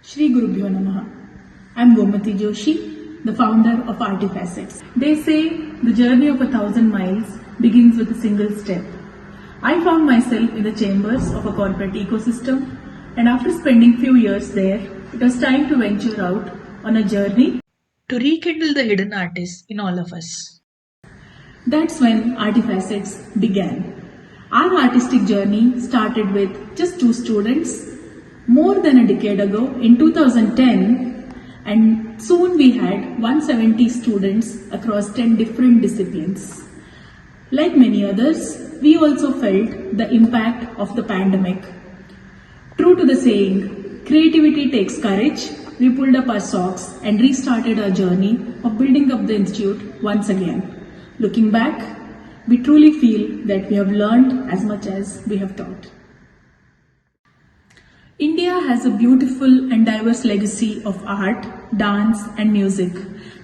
Shri Gurubhyo Namaha. I am Gomati Joshi, the founder of Arty Facets. They say the journey of 1,000 miles begins with a single step. I found myself in the chambers of a corporate ecosystem, and after spending few years there, it was time to venture out on a journey to rekindle the hidden artist in all of us. That's when Arty Facets began. Our artistic journey started with just 2 students more than a decade ago in 2010, and soon we had 170 students across 10 different disciplines. Like many others, we also felt the impact of the pandemic. True to the saying, creativity takes courage, we pulled up our socks and restarted our journey of building up the institute once again. Looking back, we truly feel that we have learned as much as we have taught. India has a beautiful and diverse legacy of art, dance and music.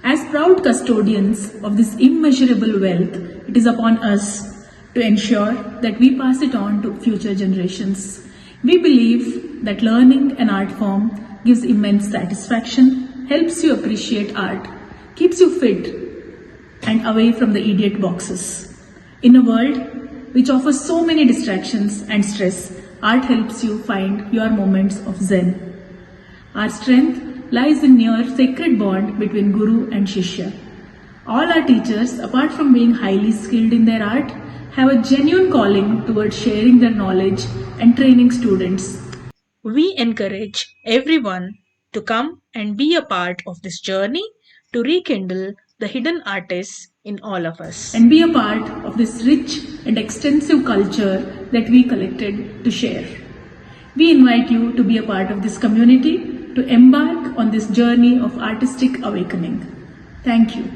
As proud custodians of this immeasurable wealth, it is upon us to ensure that we pass it on to future generations. We believe that learning an art form gives immense satisfaction, helps you appreciate art, keeps you fit and away from the idiot boxes. In a world which offers so many distractions and stress, art helps you find your moments of zen. Our strength lies in near sacred bond between Guru and Shishya. All our teachers, apart from being highly skilled in their art, have a genuine calling towards sharing their knowledge and training students. We encourage everyone to come and be a part of this journey to rekindle the hidden artists in all of us and be a part of this rich and extensive culture that we collected to share. We invite you to be a part of this community, to embark on this journey of artistic awakening. Thank you.